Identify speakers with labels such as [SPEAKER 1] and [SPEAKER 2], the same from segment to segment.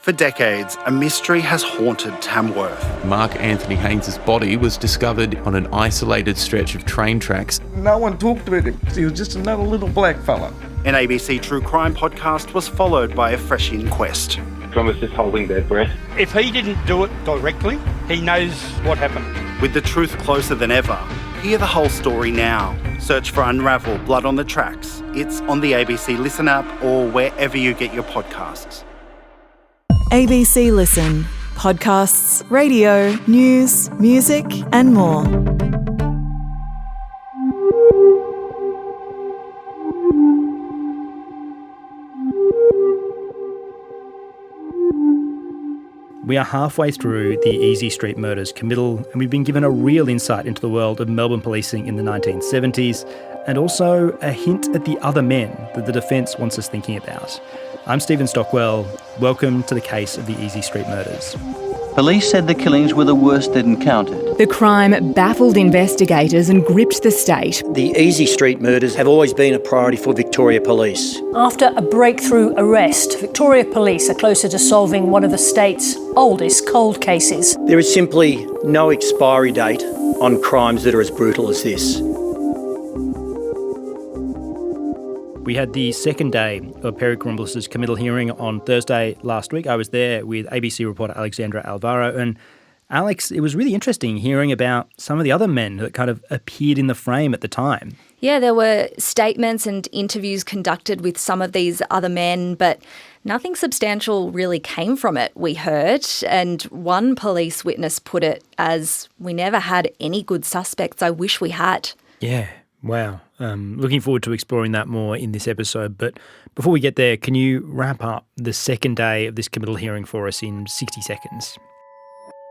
[SPEAKER 1] For decades, a mystery has haunted Tamworth.
[SPEAKER 2] Mark Anthony Haynes' body was discovered on an isolated stretch of train tracks.
[SPEAKER 3] No one talked about him. He was just another little black fella.
[SPEAKER 1] An ABC True Crime podcast was followed by a fresh inquest.
[SPEAKER 4] John was just holding their breath.
[SPEAKER 5] If he didn't do it directly, he knows what happened.
[SPEAKER 1] With the truth closer than ever, hear the whole story now. Search for Unravel Blood on the Tracks. It's on the ABC Listen app or wherever you get your podcasts.
[SPEAKER 6] ABC Listen. Podcasts, radio, news, music and more.
[SPEAKER 7] We are halfway through the Easey Street Murders Committal, and we've been given a real insight into the world of Melbourne policing in the 1970s, and also a hint at the other men that the defence wants us thinking about. I'm Stephen Stockwell. Welcome to the case of the Easey Street Murders.
[SPEAKER 8] Police said the killings were the worst they'd encountered.
[SPEAKER 9] The crime baffled investigators and gripped the state.
[SPEAKER 10] The Easey Street Murders have always been a priority for Victoria Police.
[SPEAKER 11] After a breakthrough arrest, Victoria Police are closer to solving one of the state's oldest cold cases.
[SPEAKER 10] There is simply no expiry date on crimes that are as brutal as this.
[SPEAKER 7] We had the second day of Perry Kouroumblis' committal hearing on Thursday last week. I was there with ABC reporter Alexandra Alvaro. And Alex, it was really interesting hearing about some of the other men that kind of appeared in the frame at the time.
[SPEAKER 12] Yeah, there were statements and interviews conducted with some of these other men, but nothing substantial really came from it, we heard. And one police witness put it as, "We never had any good suspects. I wish we had."
[SPEAKER 7] Yeah. Wow. Looking forward to exploring that more in this episode. But before we get there, can you wrap up the second day of this committal hearing for us in 60 seconds?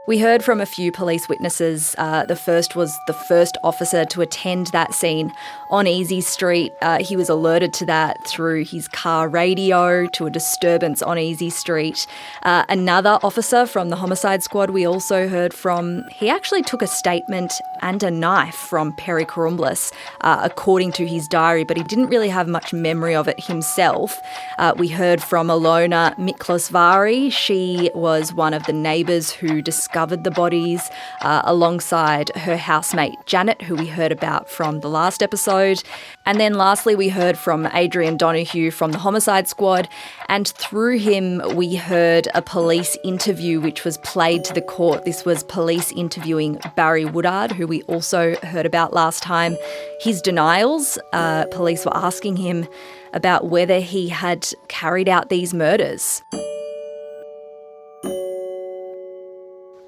[SPEAKER 12] We heard from a few police witnesses. The first was the first officer to attend that scene on Easey Street. He was alerted to that through his car radio to a disturbance on Easey Street. Another officer from the homicide squad we also heard from, he actually took a statement and a knife from Perry Kouroumblis, according to his diary, but he didn't really have much memory of it himself. We heard from Alona Miklasvari. She was one of the neighbours who discovered the bodies alongside her housemate Janet, who we heard about from the last episode. And then lastly, we heard from Adrian Donoghue from the homicide squad, and through him we heard a police interview which was played to the court. This was police interviewing Barry Woodard, who we also heard about last time. His denials, police were asking him about whether he had carried out these murders.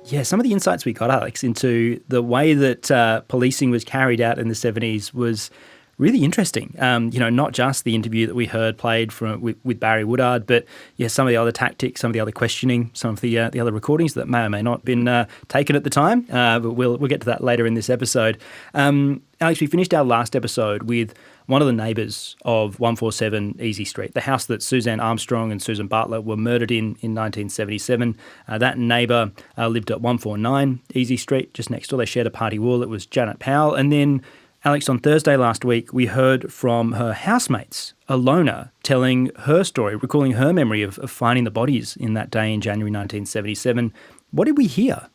[SPEAKER 7] Yeah, some of the insights we got, Alex, into the way that policing was carried out in the 70s was really interesting. Not just the interview that we heard played with Barry Woodard, but some of the other tactics, some of the other questioning, some of the other recordings that may or may not have been taken at the time. But we'll get to that later in this episode. Alex, we finished our last episode with one of the neighbours of 147 Easey Street, the house that Suzanne Armstrong and Susan Bartlett were murdered in 1977. That neighbour lived at 149 Easey Street, just next door. They shared a party wall. It was Janet Powell. And then, Alex, on Thursday last week, we heard from her housemates, Alona, telling her story, recalling her memory of finding the bodies in that day in January 1977. What did we hear?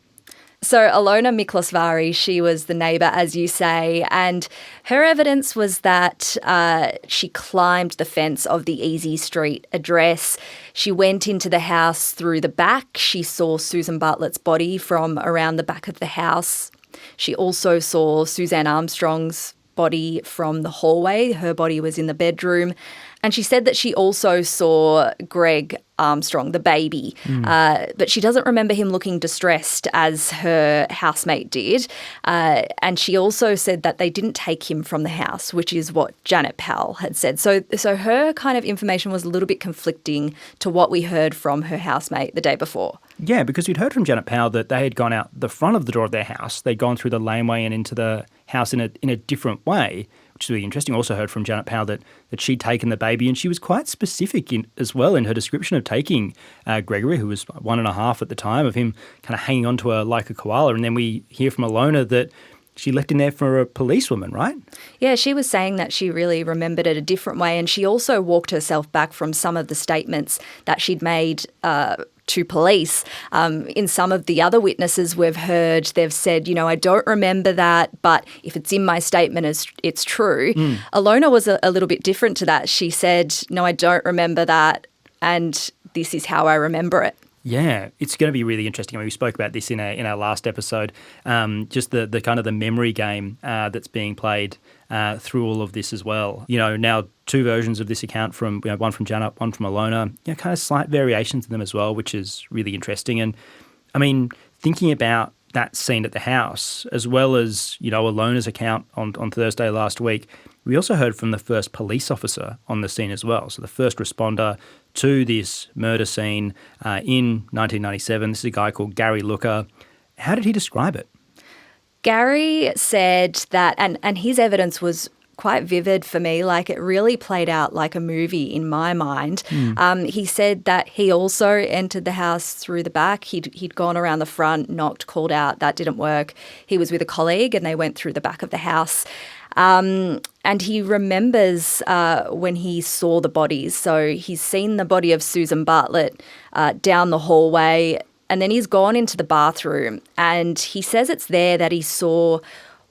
[SPEAKER 12] So Alona Miklasvari, she was the neighbour, as you say, and her evidence was that she climbed the fence of the Easey Street address. She went into the house through the back. She saw Susan Bartlett's body from around the back of the house. She also saw Suzanne Armstrong's body from the hallway. Her body was in the bedroom. And she said that she also saw Greg Armstrong, the baby, but she doesn't remember him looking distressed as her housemate did. And she also said that they didn't take him from the house, which is what Janet Powell had said. So her kind of information was a little bit conflicting to what we heard from her housemate the day before.
[SPEAKER 7] Yeah, because we'd heard from Janet Powell that they had gone out the front of the door of their house. They'd gone through the laneway and into the house in a different way, which is really interesting. Also heard from Janet Powell that she'd taken the baby, and she was quite specific as well in her description of taking Gregory, who was 1.5 at the time, of him kind of hanging onto her like a koala. And then we hear from Alona that she left him there for a policewoman, right?
[SPEAKER 12] Yeah, she was saying that she really remembered it a different way, and she also walked herself back from some of the statements that she'd made to police. In some of the other witnesses we've heard, they've said, I don't remember that, but if it's in my statement, it's true. Alona was a little bit different to that. She said, no, I don't remember that, and this is how I remember it.
[SPEAKER 7] Yeah, it's going to be really interesting. I mean, we spoke about this in our last episode, just the kind of the memory game that's being played through all of this as well. Now 2 versions of this account from one from Janet, one from Alona. Kind of slight variations in them as well, which is really interesting. And I mean, thinking about that scene at the house, as well as Alona's account on Thursday last week, we also heard from the first police officer on the scene as well. So the first responder to this murder scene in 1997. This is a guy called Gary Looker. How did he describe it?
[SPEAKER 12] Gary said that, and his evidence was quite vivid for me, like it really played out like a movie in my mind. He said that he also entered the house through the back. He'd gone around the front, knocked, called out. That didn't work. He was with a colleague and they went through the back of the house. And he remembers when he saw the bodies. So he's seen the body of Susan Bartlett down the hallway, and then he's gone into the bathroom, and he says it's there that he saw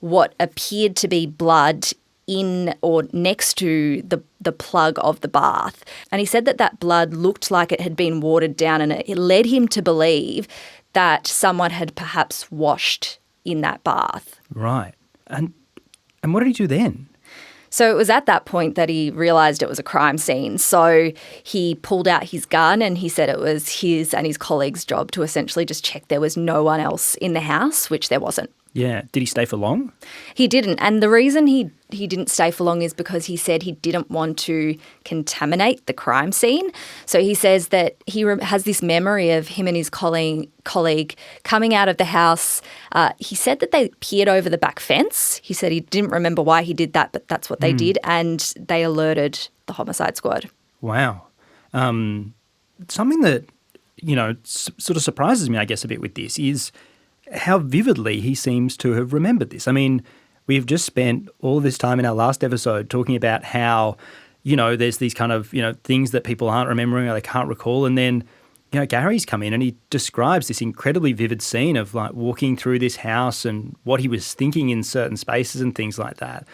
[SPEAKER 12] what appeared to be blood in or next to the plug of the bath. And he said that blood looked like it had been watered down, and it led him to believe that someone had perhaps washed in that bath.
[SPEAKER 7] Right. And what did he do then?
[SPEAKER 12] So it was at that point that he realised it was a crime scene. So he pulled out his gun and he said it was his and his colleague's job to essentially just check there was no one else in the house, which there wasn't.
[SPEAKER 7] Yeah. Did he stay for long?
[SPEAKER 12] He didn't. And the reason he didn't stay for long is because he said he didn't want to contaminate the crime scene. So he says that he has this memory of him and his colleague coming out of the house. He said that they peered over the back fence. He said he didn't remember why he did that, but that's what they did. And they alerted the homicide squad.
[SPEAKER 7] Wow. Something that, sort of surprises me, I guess, a bit with this is how vividly he seems to have remembered this. I mean, we've just spent all this time in our last episode talking about how, there's these kind of, things that people aren't remembering or they can't recall. And then, Gary's come in and he describes this incredibly vivid scene of like walking through this house and what he was thinking in certain spaces and things like that.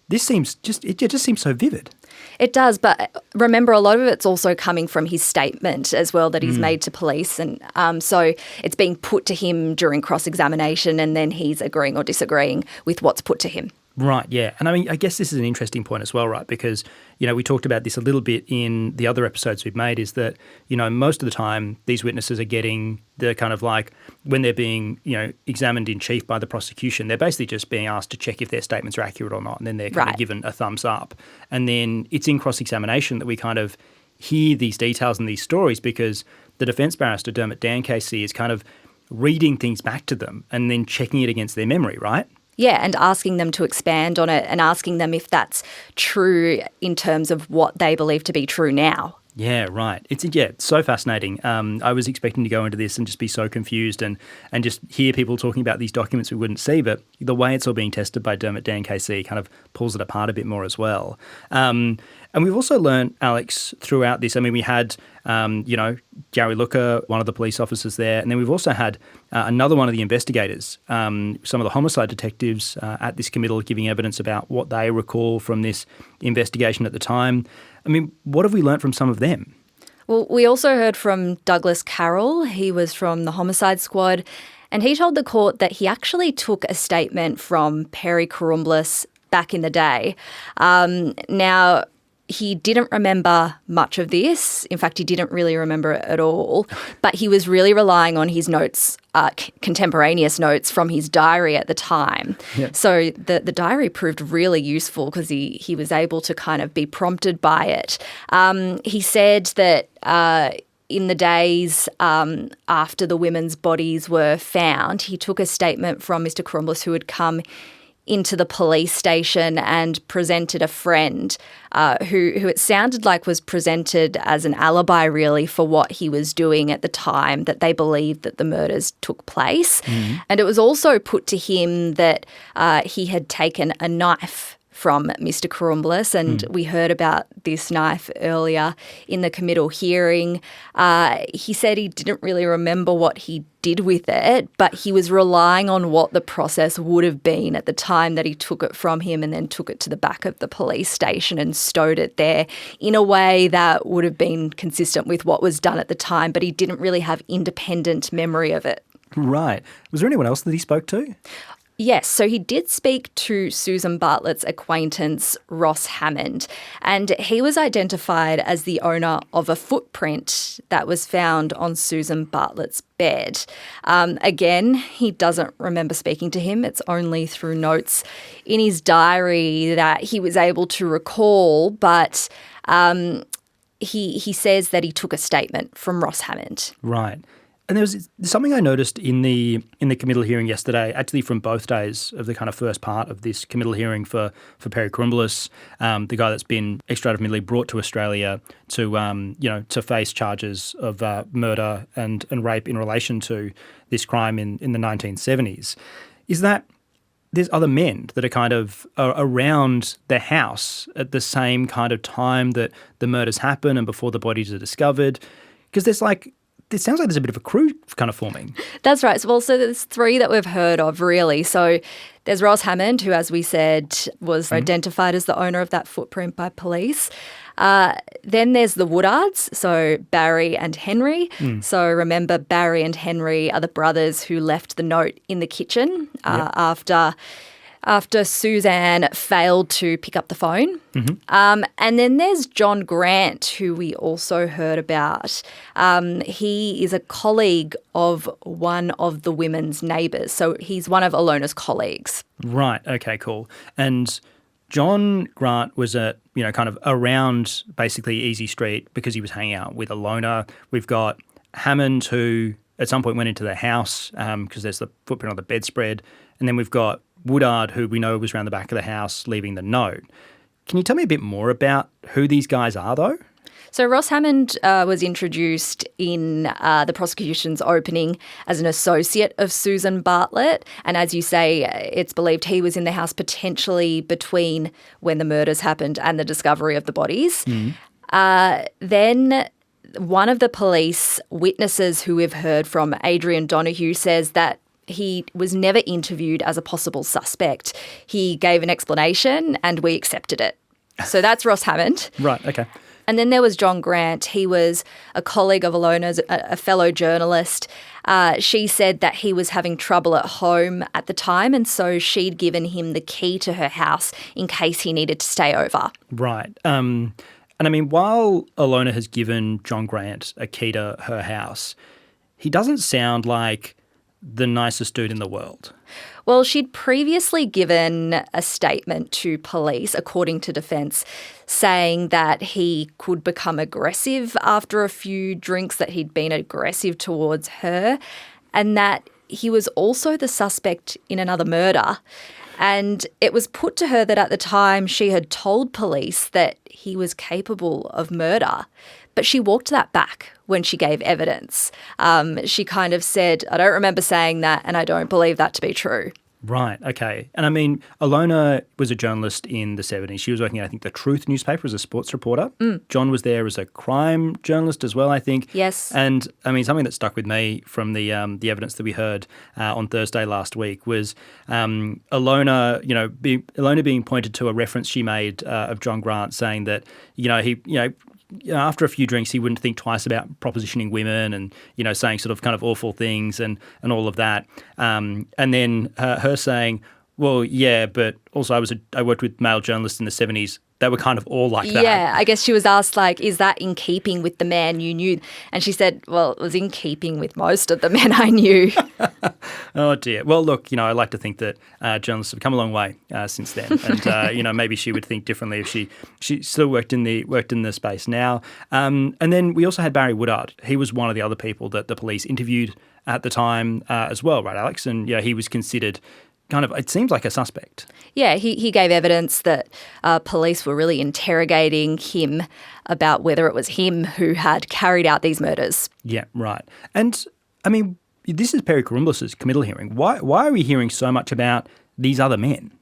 [SPEAKER 7] This seems it just seems so vivid.
[SPEAKER 12] It does, but remember, a lot of it's also coming from his statement as well that he's made to police. And so it's being put to him during cross-examination and then he's agreeing or disagreeing with what's put to him.
[SPEAKER 7] Right, yeah. And I mean, I guess this is an interesting point as well, right? Because, we talked about this a little bit in the other episodes we've made is that, most of the time these witnesses are getting the kind of like when they're being, examined in chief by the prosecution, they're basically just being asked to check if their statements are accurate or not. And then they're kind of given a thumbs up. And then it's in cross-examination that we kind of hear these details and these stories because the defence barrister, Dermot Dan Casey, is kind of reading things back to them and then checking it against their memory, right?
[SPEAKER 12] Yeah, and asking them to expand on it and asking them if that's true in terms of what they believe to be true now.
[SPEAKER 7] Yeah, right. It's so fascinating. I was expecting to go into this and just be so confused and just hear people talking about these documents we wouldn't see, but the way it's all being tested by Dermot Dan Casey kind of pulls it apart a bit more as well. And we've also learned, Alex, throughout this, I mean, we had, Gary Looker, one of the police officers there, and then we've also had another one of the investigators, some of the homicide detectives at this committal giving evidence about what they recall from this investigation at the time. I mean, what have we learnt from some of them?
[SPEAKER 12] Well, we also heard from Douglas Carroll. He was from the homicide squad, and he told the court that he actually took a statement from Perry Kouroumblis back in the day. Now, he didn't remember much of this. In fact, he didn't really remember it at all. But he was really relying on his notes, contemporaneous notes from his diary at the time. Yep. So the diary proved really useful because he was able to kind of be prompted by it. He said that in the days after the women's bodies were found, he took a statement from Mr. Kouroumblis, who had come into the police station and presented a friend who it sounded like was presented as an alibi really for what he was doing at the time that they believed that the murders took place. Mm-hmm. And it was also put to him that he had taken a knife from Mr. Kouroumblis, and we heard about this knife earlier in the committal hearing. He said he didn't really remember what he did with it, but he was relying on what the process would have been at the time that he took it from him and then took it to the back of the police station and stowed it there in a way that would have been consistent with what was done at the time, but he didn't really have independent memory of it.
[SPEAKER 7] Right. Was there anyone else that he spoke to?
[SPEAKER 12] Yes, so he did speak to Susan Bartlett's acquaintance, Ross Hammond, and he was identified as the owner of a footprint that was found on Susan Bartlett's bed. Again, he doesn't remember speaking to him. It's only through notes in his diary that he was able to recall, but he says that he took a statement from Ross Hammond.
[SPEAKER 7] Right. And there was something I noticed in the committal hearing yesterday, actually from both days of the kind of first part of this committal hearing for Perry Kouroumblis, the guy that's been extradited brought to Australia to face charges of murder and rape in relation to this crime in the 1970s, is that there's other men that are kind of around the house at the same kind of time that the murders happen and before the bodies are discovered, because it sounds like there's a bit of a crew kind of forming. That's right.
[SPEAKER 12] So there's three that we've heard of, really. So there's Ross Hammond, who, as we said, was identified as the owner of that footprint by police. Then there's the Woodards, so Barry and Henry. So remember, Barry and Henry are the brothers who left the note in the kitchen after Suzanne failed to pick up the phone. And then there's John Grant, who we also heard about. He is a colleague of one of the women's neighbours. So he's one of Alona's colleagues.
[SPEAKER 7] Right. Okay, cool. And John Grant was kind of around basically Easey Street because he was hanging out with Alona. We've got Hammond, who at some point went into the house because there's the footprint on the bedspread. And then we've got Woodard, who we know was around the back of the house leaving the note. Can you tell me a bit more about who these guys are, though?
[SPEAKER 12] So Ross Hammond was introduced in the prosecution's opening as an associate of Susan Bartlett. And as you say, it's believed he was in the house potentially between when the murders happened and the discovery of the bodies. Then one of the police witnesses who we've heard from, Adrian Donoghue, says that he was never interviewed as a possible suspect. He gave an explanation and we accepted it. So that's Ross Hammond.
[SPEAKER 7] Right, okay.
[SPEAKER 12] And then there was John Grant. He was a colleague of Alona's, a fellow journalist. She said that he was having trouble at home at the time, and so she'd given him the key to her house in case he needed to stay over.
[SPEAKER 7] Right. And I mean, while Alona has given John Grant a key to her house, he doesn't sound like the nicest dude in the world.
[SPEAKER 12] Well, she'd previously given a statement to police, according to defence, saying that he could become aggressive after a few drinks, that he'd been aggressive towards her, and that he was also the suspect in another murder. And it was put to her that at the time she had told police that he was capable of murder, but she walked that back when she gave evidence. She kind of said, I don't remember saying that and I don't believe that to be true.
[SPEAKER 7] Right, okay. And I mean, Alona was a journalist in the 70s. She was working at, I think, the Truth newspaper as a sports reporter. John was there as a crime journalist as well, I think.
[SPEAKER 12] Yes.
[SPEAKER 7] And I mean, something that stuck with me from the evidence that we heard on Thursday last week was Alona, Alona being pointed to a reference she made of John Grant saying that, after a few drinks, he wouldn't think twice about propositioning women and, saying sort of kind of awful things and all of that. And then her saying, well, yeah, but also I worked with male journalists in the 70s. They were kind of all like that.
[SPEAKER 12] Yeah, I guess she was asked, is that in keeping with the man you knew? And she said, well, it was in keeping with most of the men I knew.
[SPEAKER 7] Oh, dear. Well, look, I like to think that journalists have come a long way since then. And, maybe she would think differently if she still worked in the space now. And then we also had Barry Woodard. He was one of the other people that the police interviewed at the time as well, right, Alex? And, he was considered kind of, it seems like a suspect.
[SPEAKER 12] Yeah, he gave evidence that police were really interrogating him about whether it was him who had carried out these murders.
[SPEAKER 7] Yeah, right. And, I mean, this is Perry Kouroumblis' committal hearing. Why are we hearing so much about these other men?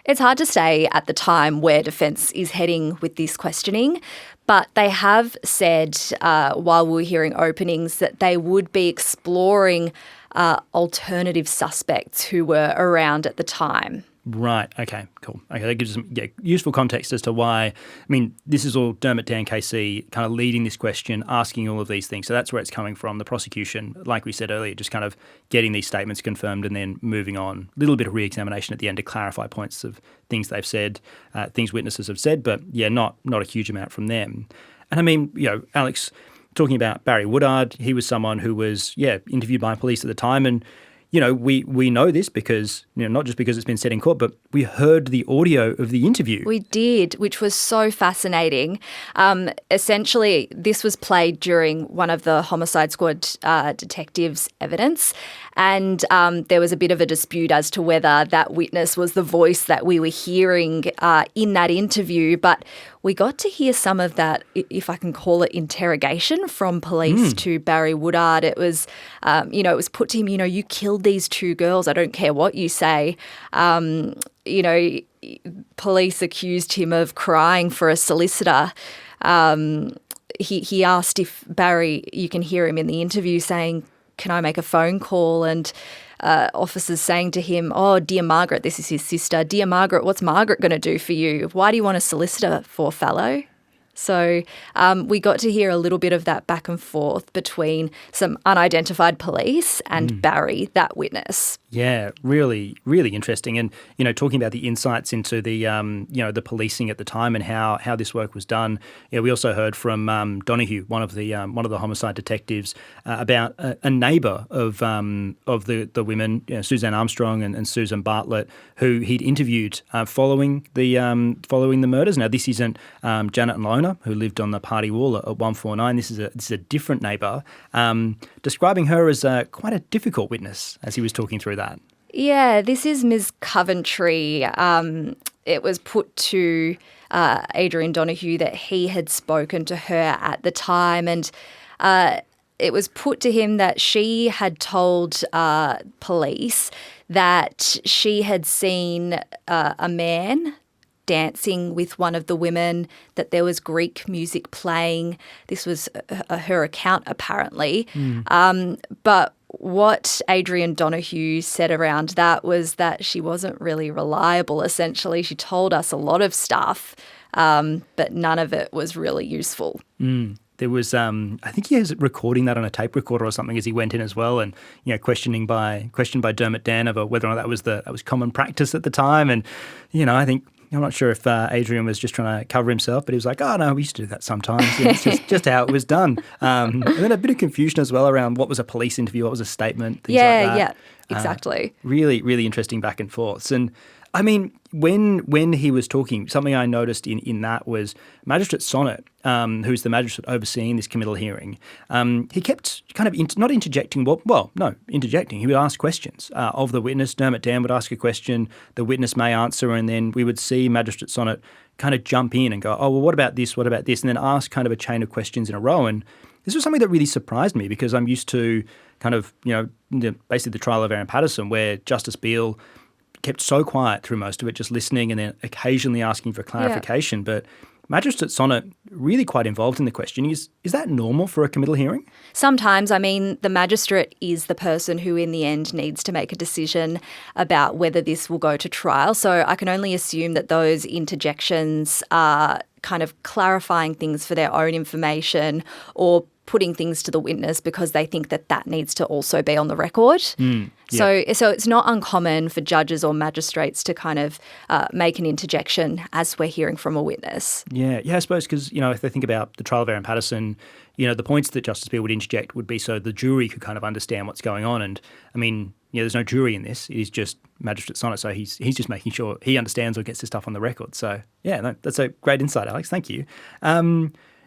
[SPEAKER 12] It's hard to say at the time where defence is heading with this questioning, but they have said while we were hearing openings that they would be exploring alternative suspects who were around at the time.
[SPEAKER 7] Right. Okay, cool. Okay, that gives some useful context as to why, I mean, this is all Dermot Dan KC kind of leading this question, asking all of these things. So that's where it's coming from. The prosecution, like we said earlier, just kind of getting these statements confirmed and then moving on. A little bit of re-examination at the end to clarify points of things they've said, things witnesses have said, but yeah, not a huge amount from them. And I mean, Alex, talking about Barry Woodard, he was someone who was, interviewed by police at the time, and we know this because, not just because it's been said in court, but we heard the audio of the interview.
[SPEAKER 12] We did, which was so fascinating. Essentially, this was played during one of the homicide squad detectives' evidence, and there was a bit of a dispute as to whether that witness was the voice that we were hearing in that interview, but we got to hear some of that, if I can call it, interrogation from police to Barry Woodard. It was, it was put to him, you killed these two girls. I don't care what you say. Police accused him of crying for a solicitor. He asked if Barry, you can hear him in the interview saying, can I make a phone call? And officers saying to him, oh, dear Margaret, this is his sister. Dear Margaret, what's Margaret going to do for you? Why do you want a solicitor for, fellow? So we got to hear a little bit of that back and forth between some unidentified police and Barry, that witness.
[SPEAKER 7] Yeah, really, really interesting. And, talking about the insights into the, the policing at the time and how this work was done. Yeah, we also heard from Donahue, one of the homicide detectives, about a neighbour of the women, Suzanne Armstrong and Susan Bartlett, who he'd interviewed following the murders. Now, this isn't Janet and Lona, who lived on the party wall at 149. This is a different neighbour, describing her as quite a difficult witness as he was talking through that.
[SPEAKER 12] Yeah, this is Ms. Coventry. It was put to Adrian Donahue that he had spoken to her at the time, and it was put to him that she had told police that she had seen a man dancing with one of the women, that there was Greek music playing. This was her account, apparently. But what Adrian Donahue said around that was that she wasn't really reliable, essentially. She told us a lot of stuff, but none of it was really useful.
[SPEAKER 7] There was, I think he was recording that on a tape recorder or something as he went in as well, and questioned by Dermot Dan over whether or not that was common practice at the time. And I think, I'm not sure if Adrian was just trying to cover himself, but he was like, oh, no, we used to do that sometimes. It's just how it was done. And then a bit of confusion as well around what was a police interview, what was a statement, things like that.
[SPEAKER 12] Yeah, exactly.
[SPEAKER 7] Really, really interesting back and forths. And I mean, when he was talking, something I noticed in that was Magistrate Sonnet, who's the magistrate overseeing this committal hearing, he kept kind of interjecting. He would ask questions of the witness. Dermot Dan would ask a question, the witness may answer, and then we would see Magistrate Sonnet kind of jump in and go, oh, well, what about this, and then ask kind of a chain of questions in a row. And this was something that really surprised me because I'm used to kind of, basically the trial of Aaron Patterson, where Justice Beale kept so quiet through most of it, just listening and then occasionally asking for clarification. Yeah. But Magistrate Sonnet really quite involved in the questioning. Is that normal for a committal hearing?
[SPEAKER 12] Sometimes. I mean, the magistrate is the person who in the end needs to make a decision about whether this will go to trial. So I can only assume that those interjections are kind of clarifying things for their own information or putting things to the witness because they think that needs to also be on the record. So it's not uncommon for judges or magistrates to kind of make an interjection as we're hearing from a witness.
[SPEAKER 7] Yeah, I suppose because, if they think about the trial of Aaron Patterson, the points that Justice Beale would interject would be so the jury could kind of understand what's going on. And, I mean, there's no jury in this. It is just Magistrate Sonnet, so he's just making sure he understands or gets his stuff on the record. So, that's a great insight, Alex. Thank you.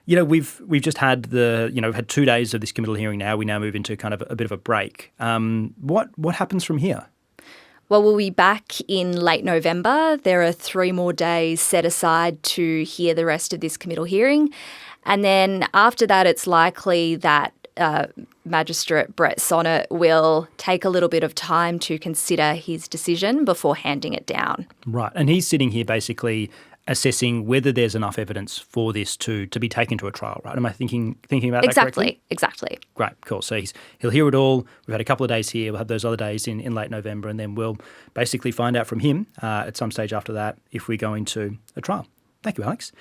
[SPEAKER 7] We've just had had 2 days of this committal hearing now. We now move into kind of a bit of a break. What happens from here?
[SPEAKER 12] Well, we'll be back in late November. There are 3 more days set aside to hear the rest of this committal hearing. And then after that, it's likely that Magistrate Brett Sonnet will take a little bit of time to consider his decision before handing it down.
[SPEAKER 7] Right, and he's sitting here basically assessing whether there's enough evidence for this to be taken to a trial, right? Am I thinking about that correctly?
[SPEAKER 12] Exactly.
[SPEAKER 7] Great, cool. So he'll hear it all. We've had a couple of days here. We'll have those other days in late November, and then we'll basically find out from him at some stage after that if we're going to a trial. Thank you, Alex.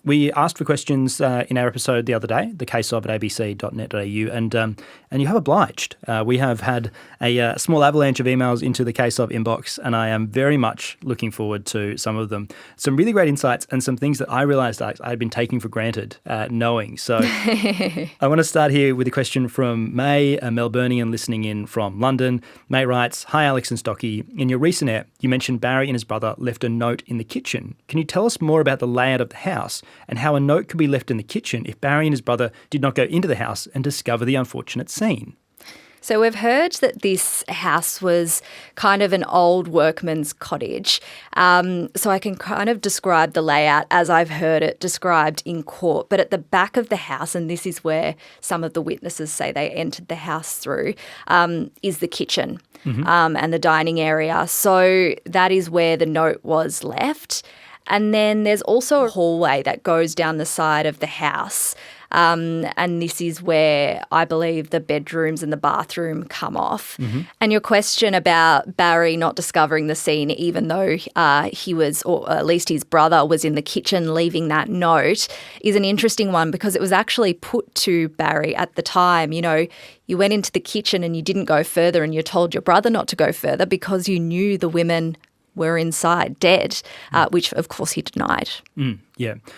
[SPEAKER 7] We asked for questions in our episode the other day, thecaseof@abc.net.au, and you have obliged. We have had a small avalanche of emails into the Case of inbox, and I am very much looking forward to some of them. Some really great insights and some things that I realised I had been taking for granted knowing. So I want to start here with a question from May, a Melburnian listening in from London. May writes, "Hi Alex and Stocky. In your recent app, you mentioned Barry and his brother left a note in the kitchen. Can you tell us more about the layout of the house and how a note could be left in the kitchen if Barry and his brother did not go into the house and discover the unfortunate scene?"
[SPEAKER 12] So we've heard that this house was kind of an old workman's cottage. So I can kind of describe the layout as I've heard it described in court. But at the back of the house, and this is where some of the witnesses say they entered the house through, is the kitchen and the dining area. So that is where the note was left. And then there's also a hallway that goes down the side of the house. And this is where I believe the bedrooms and the bathroom come off. And your question about Barry not discovering the scene, even though he was, or at least his brother was in the kitchen leaving that note, is an interesting one because it was actually put to Barry at the time. You know, you went into the kitchen and you didn't go further and you told your brother not to go further because you knew the women were inside dead, which of course he denied.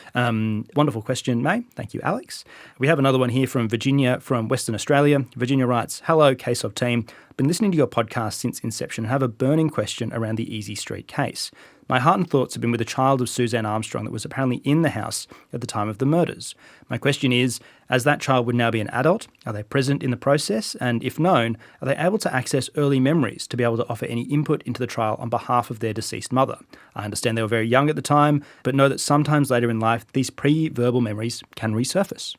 [SPEAKER 12] Wonderful question, May. Thank you, Alex. We have another one here from Virginia from Western Australia. Virginia writes, "Hello, Case of team. Been listening to your podcast since inception and have a burning question around the Easey Street case. My heart and thoughts have been with a child of Suzanne Armstrong that was apparently in the house at the time of the murders. My question is, as that child would now be an adult, are they present in the process? And if known, are they able to access early memories to be able to offer any input into the trial on behalf of their deceased mother? I understand they were very young at the time, but know that sometimes later in life, these pre-verbal memories can resurface."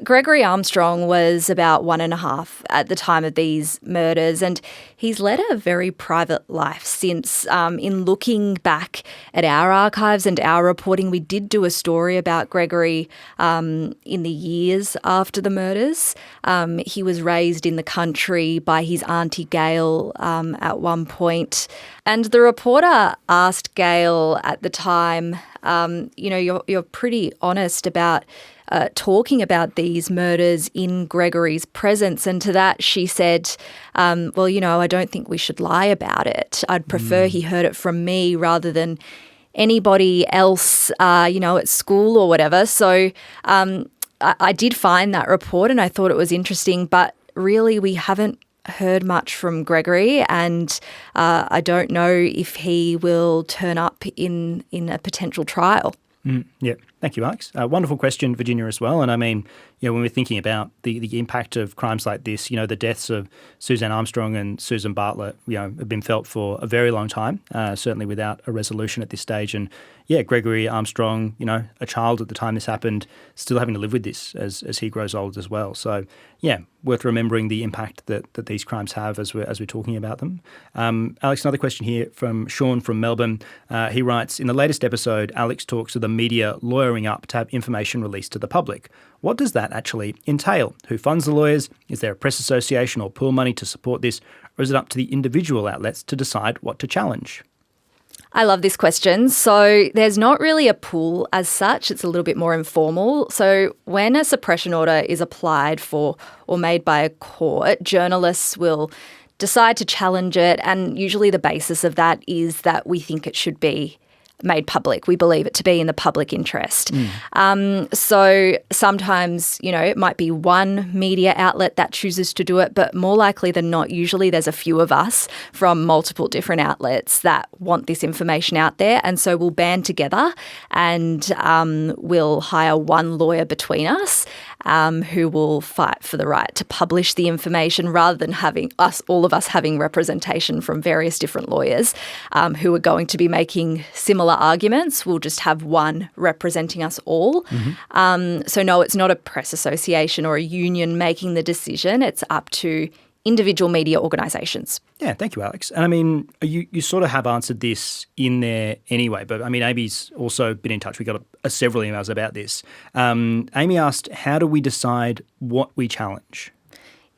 [SPEAKER 12] Gregory Armstrong was about 1.5 at the time of these murders, and he's led a very private life since. In looking back at our archives and our reporting, we did do a story about Gregory in the years after the murders. He was raised in the country by his auntie Gail at one point, and the reporter asked Gail at the time, you're pretty honest about talking about these murders in Gregory's presence. And to that she said, I don't think we should lie about it. I'd prefer he heard it from me rather than anybody else, at school or whatever. So I did find that report and I thought it was interesting, but really we haven't heard much from Gregory, and I don't know if he will turn up in a potential trial.
[SPEAKER 7] Thank you, Alex. Wonderful question, Virginia, as well. And I mean, when we're thinking about the impact of crimes like this, the deaths of Suzanne Armstrong and Susan Bartlett, have been felt for a very long time, certainly without a resolution at this stage. And Gregory Armstrong, a child at the time this happened, still having to live with this as he grows old as well. So, worth remembering the impact that these crimes have as we're talking about them. Alex, another question here from Sean from Melbourne. He writes, "In the latest episode, Alex talks to the media lawyering up to have information released to the public. What does that actually entail? Who funds the lawyers? Is there a press association or pool money to support this? Or is it up to the individual outlets to decide what to challenge?"
[SPEAKER 12] I love this question. So there's not really a pool as such. It's a little bit more informal. So when a suppression order is applied for or made by a court, journalists will decide to challenge it, and usually the basis of that is that we think it should be made public. We believe it to be in the public interest. So sometimes, it might be one media outlet that chooses to do it, but more likely than not, usually there's a few of us from multiple different outlets that want this information out there. And so we'll band together and we'll hire one lawyer between us who will fight for the right to publish the information rather than having all of us having representation from various different lawyers who are going to be making similar arguments. We'll just have one representing us all. So no, it's not a press association or a union making the decision. It's up to individual media organisations.
[SPEAKER 7] Yeah, thank you, Alex. And I mean, you sort of have answered this in there anyway, but I mean, Amy's also been in touch. We got several emails about this. Amy asked, how do we decide what we challenge?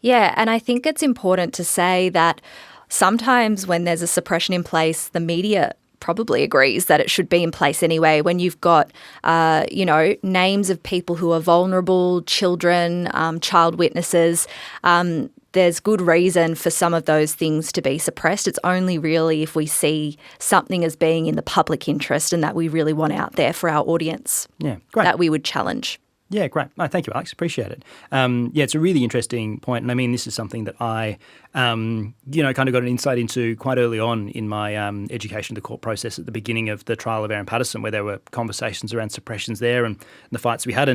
[SPEAKER 12] Yeah, and I think it's important to say that sometimes when there's a suppression in place, the media probably agrees that it should be in place anyway. When you've got, names of people who are vulnerable, children, child witnesses, there's good reason for some of those things to be suppressed. It's only really if we see something as being in the public interest and that we really want out there for our audience that we would challenge.
[SPEAKER 7] Yeah, great. No, thank you, Alex. Appreciate it. It's a really interesting point. And I mean, this is something that I, kind of got an insight into quite early on in my education of the court process at the beginning of the trial of Aaron Patterson, where there were conversations around suppressions there and the fights we had.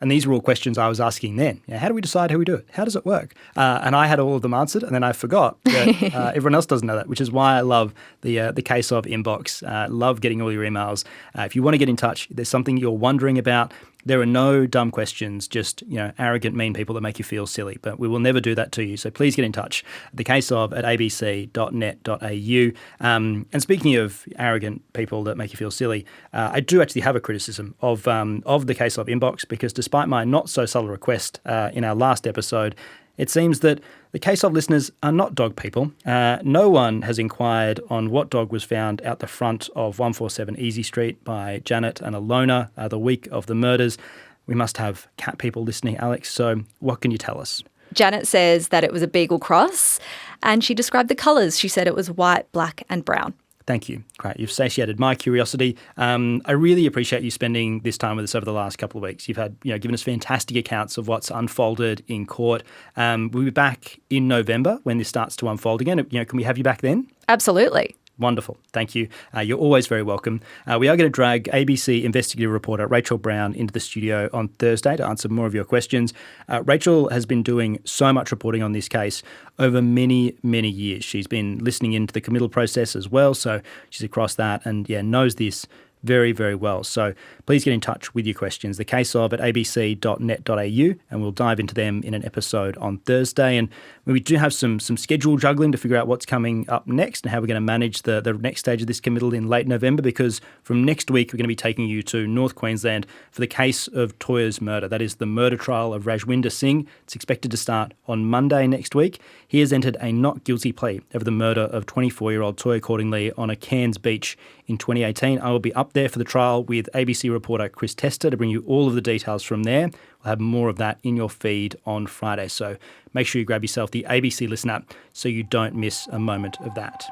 [SPEAKER 7] And these were all questions I was asking then. How do we decide how we do it? How does it work? And I had all of them answered, and then I forgot that everyone else doesn't know that, which is why I love the Case of inbox. Love getting all your emails. If you want to get in touch, if there's something you're wondering about, there are no dumb questions, just arrogant, mean people that make you feel silly. But we will never do that to you. So please get in touch. thecaseof@abc.net.au. And speaking of arrogant people that make you feel silly, I do actually have a criticism of the Case of inbox, because despite my not so subtle request in our last episode, it seems that the Case of listeners are not dog people. No one has inquired on what dog was found out the front of 147 Easey Street by Janet and Alona the week of the murders. We must have cat people listening, Alex, so what can you tell us?
[SPEAKER 12] Janet says that it was a beagle cross, and she described the colours. She said it was white, black and brown.
[SPEAKER 7] Thank you. Great. You've satiated my curiosity. I really appreciate you spending this time with us over the last couple of weeks. You've had, given us fantastic accounts of what's unfolded in court. We'll be back in November when this starts to unfold again. Can we have you back then?
[SPEAKER 12] Absolutely.
[SPEAKER 7] Wonderful. Thank you. You're always very welcome. We are going to drag ABC investigative reporter Rachel Brown into the studio on Thursday to answer more of your questions. Rachel has been doing so much reporting on this case over many, many years. She's been listening into the committal process as well, so she's across that and knows this very, very well. So please get in touch with your questions. thecaseof@abc.net.au, and we'll dive into them in an episode on Thursday. And we do have some schedule juggling to figure out what's coming up next and how we're going to manage the next stage of this committal in late November, because from next week we're going to be taking you to North Queensland for the case of Toya's murder. That is the murder trial of Rajwinder Singh. It's expected to start on Monday next week. He has entered a not guilty plea over the murder of 24-year-old Toya Cordingley on a Cairns beach in 2018. I will be up there for the trial with ABC reporter Chris Tester to bring you all of the details from there. We'll have more of that in your feed on Friday, so make sure you grab yourself the ABC Listen app so you don't miss a moment of that.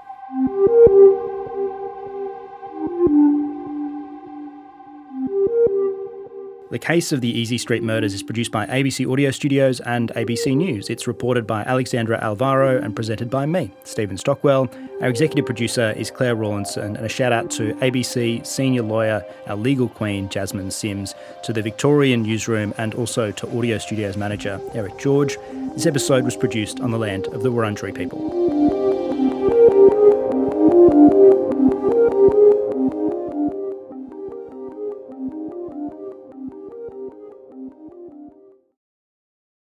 [SPEAKER 7] The case of the Easey Street Murders is produced by ABC Audio Studios and ABC News. It's reported by Alexandra Alvaro and presented by me, Stephen Stockwell. Our executive producer is Claire Rawlinson, and a shout out to ABC senior lawyer, our legal queen, Jasmine Sims, to the Victorian newsroom, and also to Audio Studios manager, Eric George. This episode was produced on the land of the Wurundjeri people.